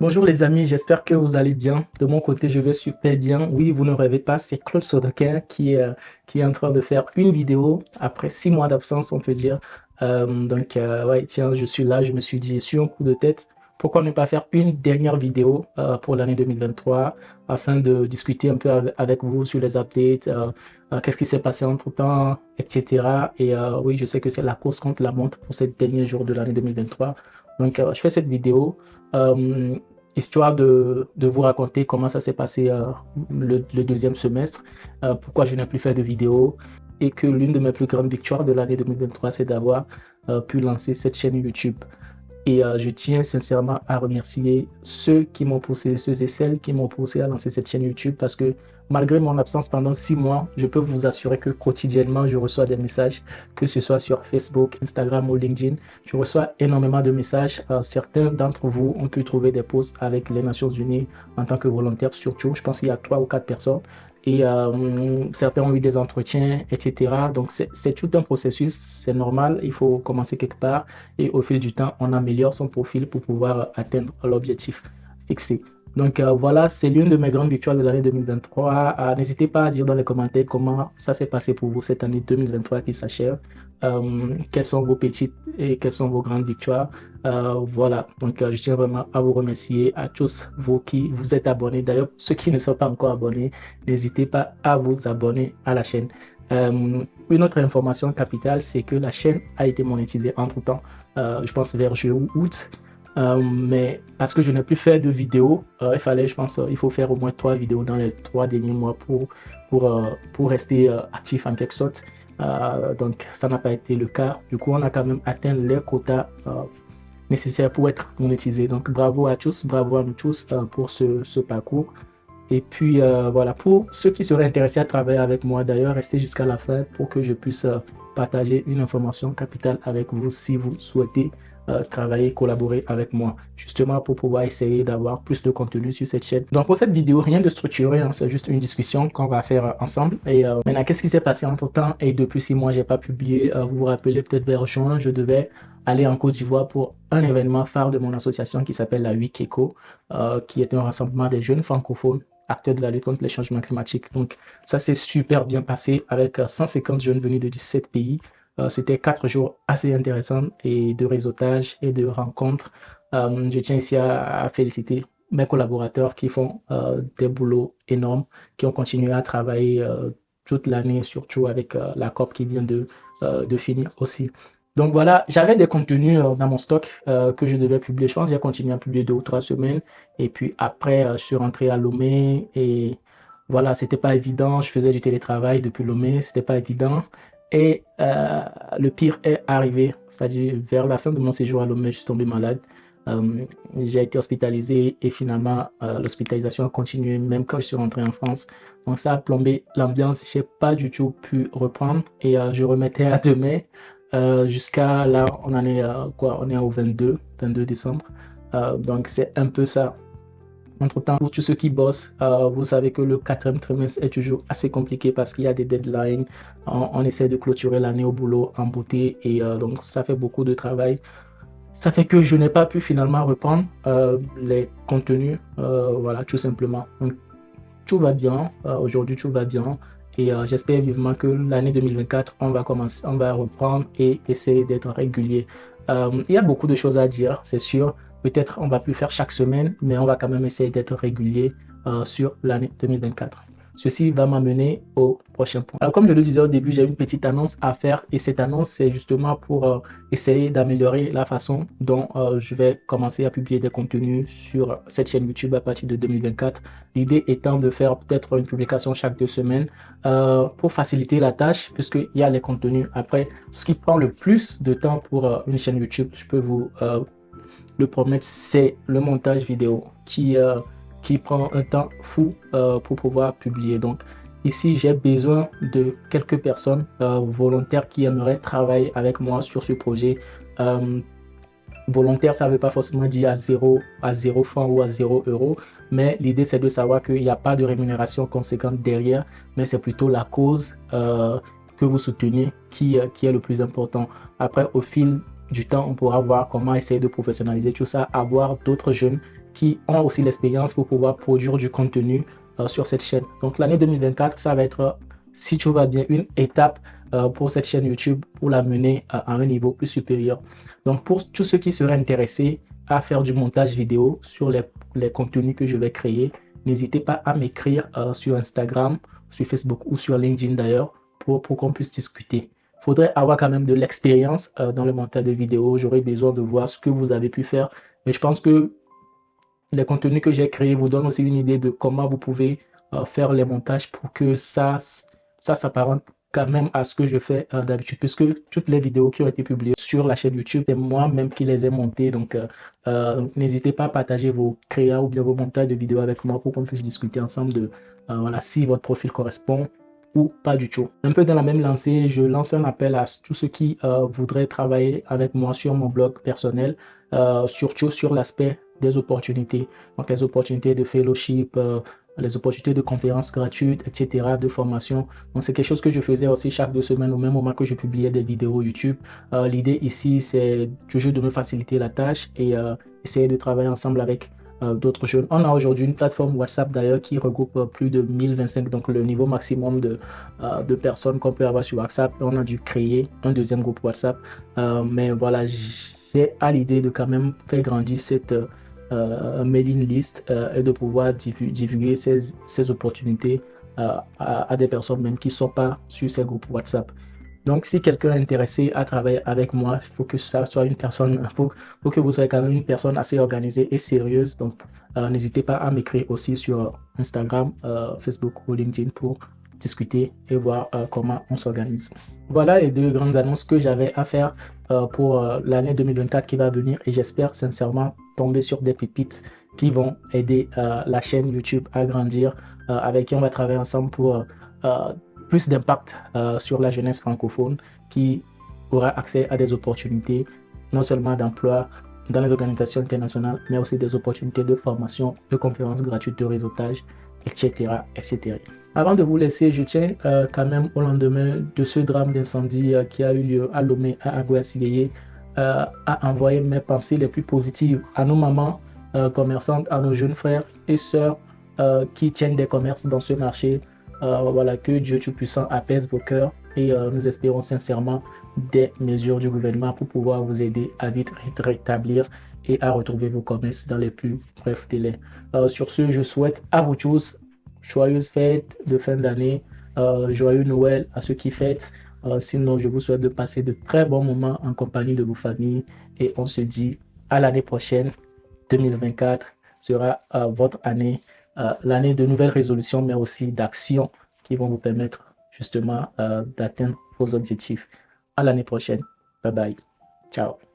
Bonjour les amis, j'espère que vous allez bien. De mon côté, je vais super bien. Oui, vous ne rêvez pas, c'est Claude Sodaquin qui est en train de faire une vidéo après 6 mois d'absence, on peut dire. Ouais, tiens, je suis là, je me suis dit, sur un coup de tête, pourquoi ne pas faire une dernière vidéo pour l'année 2023 afin de discuter un peu avec vous sur les updates, qu'est-ce qui s'est passé entre-temps, etc. Oui, je sais que c'est la course contre la montre pour ces derniers jours de l'année 2023. Je fais cette vidéo. Euh, Histoire de vous raconter comment ça s'est passé le deuxième semestre, pourquoi je n'ai plus fait de vidéos et que l'une de mes plus grandes victoires de l'année 2023, c'est d'avoir pu lancer cette chaîne YouTube. Je tiens sincèrement à remercier ceux qui m'ont poussé, ceux et celles qui m'ont poussé à lancer cette chaîne YouTube parce que malgré mon absence pendant 6 mois, je peux vous assurer que quotidiennement, je reçois des messages, que ce soit sur Facebook, Instagram ou LinkedIn. Je reçois énormément de messages. Certains d'entre vous ont pu trouver des posts avec les Nations Unies en tant que volontaire, surtout. Je pense qu'il y a 3 ou 4 personnes. Certains ont eu des entretiens, etc. Donc, c'est tout un processus, c'est normal, il faut commencer quelque part et au fil du temps, on améliore son profil pour pouvoir atteindre l'objectif fixé. Voilà, c'est l'une de mes grandes victoires de l'année 2023. N'hésitez pas à dire dans les commentaires comment ça s'est passé pour vous cette année 2023 qui s'achève. Quelles sont vos petites et quelles sont vos grandes victoires. Voilà, je tiens vraiment à vous remercier à tous vous qui vous êtes abonnés. D'ailleurs, ceux qui ne sont pas encore abonnés, n'hésitez pas à vous abonner à la chaîne. Une autre information capitale, c'est que la chaîne a été monétisée entre-temps, je pense vers juillet ou août. Mais parce que je n'ai plus fait de vidéos, je pense, il faut faire au moins 3 vidéos dans les 3 derniers mois pour rester actif en quelque sorte. Donc, ça n'a pas été le cas. Du coup, on a quand même atteint les quotas nécessaires pour être monétisé. Donc, bravo à tous, bravo à nous tous pour ce parcours. Voilà, pour ceux qui seraient intéressés à travailler avec moi, d'ailleurs, restez jusqu'à la fin pour que je puisse partager une information capitale avec vous si vous souhaitez travailler, collaborer avec moi, justement pour pouvoir essayer d'avoir plus de contenu sur cette chaîne. Donc pour cette vidéo, rien de structuré, hein, c'est juste une discussion qu'on va faire ensemble. Maintenant, qu'est-ce qui s'est passé entre-temps? Et depuis 6 mois, j'ai pas publié. Vous vous rappelez peut-être vers juin, je devais aller en Côte d'Ivoire pour un événement phare de mon association qui s'appelle la WIC-ECO, qui est un rassemblement des jeunes francophones acteurs de la lutte contre les changements climatiques. Donc, ça s'est super bien passé avec 150 jeunes venus de 17 pays. C'était 4 jours assez intéressants et de réseautage et de rencontres. Je tiens ici à féliciter mes collaborateurs qui font des boulots énormes, qui ont continué à travailler toute l'année, surtout avec la COP qui vient de finir aussi. Donc voilà, j'avais des contenus dans mon stock que je devais publier. Je pense que j'ai continué à publier 2 ou 3 semaines. Et puis après, je suis rentré à Lomé et voilà, c'était pas évident. Je faisais du télétravail depuis Lomé, c'était pas évident. Le pire est arrivé, c'est-à-dire vers la fin de mon séjour à Lomé, je suis tombé malade. J'ai été hospitalisé et finalement, l'hospitalisation a continué même quand je suis rentré en France. Donc ça a plombé l'ambiance. J'ai pas du tout pu reprendre et je remettais à demain. Jusqu'à là, on en est quoi? On est au 22 décembre. Donc c'est un peu ça. Entre-temps, pour tous ceux qui bossent, vous savez que le quatrième trimestre est toujours assez compliqué parce qu'il y a des deadlines. On essaie de clôturer l'année au boulot en beauté et donc ça fait beaucoup de travail. Ça fait que je n'ai pas pu finalement reprendre les contenus, voilà, tout simplement. Donc, tout va bien, aujourd'hui tout va bien et j'espère vivement que l'année 2024, on va commencer, on va reprendre et essayer d'être régulier. Il y a beaucoup de choses à dire, c'est sûr. Peut-être on va plus faire chaque semaine, mais on va quand même essayer d'être régulier sur l'année 2024. Ceci va m'amener au prochain point. Alors, comme je le disais au début, j'ai une petite annonce à faire et cette annonce, c'est justement pour essayer d'améliorer la façon dont je vais commencer à publier des contenus sur cette chaîne YouTube à partir de 2024. L'idée étant de faire peut-être une publication chaque 2 semaines pour faciliter la tâche puisqu'il y a les contenus. Après, ce qui prend le plus de temps pour une chaîne YouTube, je peux vous le promettre, c'est le montage vidéo qui prend un temps fou pour pouvoir publier. Donc ici, j'ai besoin de quelques personnes volontaires qui aimeraient travailler avec moi sur ce projet. Volontaire, ça ne veut pas forcément dire à zéro franc ou à 0 euros, mais l'idée c'est de savoir qu'il n'y a pas de rémunération conséquente derrière, mais c'est plutôt la cause que vous soutenez qui est le plus important. Après, au fil du temps, on pourra voir comment essayer de professionnaliser tout ça, avoir d'autres jeunes qui ont aussi l'expérience pour pouvoir produire du contenu sur cette chaîne. Donc l'année 2024, ça va être, si tout va bien, une étape pour cette chaîne YouTube pour la mener à un niveau plus supérieur. Donc pour tous ceux qui seraient intéressés à faire du montage vidéo sur les contenus que je vais créer, n'hésitez pas à m'écrire sur Instagram, sur Facebook ou sur LinkedIn d'ailleurs pour qu'on puisse discuter. Il faudrait avoir quand même de l'expérience dans le montage de vidéos. J'aurais besoin de voir ce que vous avez pu faire. Mais je pense que les contenus que j'ai créés vous donnent aussi une idée de comment vous pouvez faire les montages pour que ça s'apparente quand même à ce que je fais d'habitude, puisque toutes les vidéos qui ont été publiées sur la chaîne YouTube, c'est moi-même qui les ai montées. Donc, n'hésitez pas à partager vos créas ou bien vos montages de vidéos avec moi pour qu'on puisse discuter ensemble de voilà, si votre profil correspond ou pas du tout. Un peu dans la même lancée, je lance un appel à tous ceux qui voudraient travailler avec moi sur mon blog personnel, surtout sur l'aspect des opportunités. Donc, les opportunités de fellowship, les opportunités de conférences gratuites, etc., de formation. Donc, c'est quelque chose que je faisais aussi chaque 2 semaines au même moment que je publiais des vidéos YouTube. L'idée ici, c'est toujours de me faciliter la tâche et essayer de travailler ensemble avec d'autres jeunes. On a aujourd'hui une plateforme WhatsApp d'ailleurs qui regroupe plus de 1025, donc le niveau maximum de personnes qu'on peut avoir sur WhatsApp. On a dû créer un deuxième groupe WhatsApp. Mais voilà, j'ai à l'idée de quand même faire grandir cette mailing list et de pouvoir divulguer ces opportunités à des personnes même qui ne sont pas sur ces groupes WhatsApp. Donc, si quelqu'un est intéressé à travailler avec moi, il faut que ça soit une personne, faut que vous soyez quand même une personne assez organisée et sérieuse. Donc, n'hésitez pas à m'écrire aussi sur Instagram, Facebook ou LinkedIn pour discuter et voir comment on s'organise. Voilà les 2 grandes annonces que j'avais à faire pour l'année 2024 qui va venir et j'espère sincèrement tomber sur des pépites qui vont aider la chaîne YouTube à grandir, avec qui on va travailler ensemble pour plus d'impact sur la jeunesse francophone qui aura accès à des opportunités, non seulement d'emploi dans les organisations internationales, mais aussi des opportunités de formation, de conférences gratuites, de réseautage, etc. etc. Avant de vous laisser, je tiens quand même au lendemain de ce drame d'incendie qui a eu lieu à Lomé, à Aguasileye, à envoyer mes pensées les plus positives à nos mamans commerçantes, à nos jeunes frères et sœurs qui tiennent des commerces dans ce marché. Voilà, que Dieu Tout-Puissant apaise vos cœurs et nous espérons sincèrement des mesures du gouvernement pour pouvoir vous aider à vite rétablir et à retrouver vos commerces dans les plus brefs délais. Sur ce, je souhaite à vous tous joyeuses fêtes de fin d'année, joyeux Noël à ceux qui fêtent. Sinon, je vous souhaite de passer de très bons moments en compagnie de vos familles et on se dit à l'année prochaine. 2024 sera votre année, l'année de nouvelles résolutions, mais aussi d'actions qui vont vous permettre justement d'atteindre vos objectifs. À l'année prochaine. Bye bye. Ciao.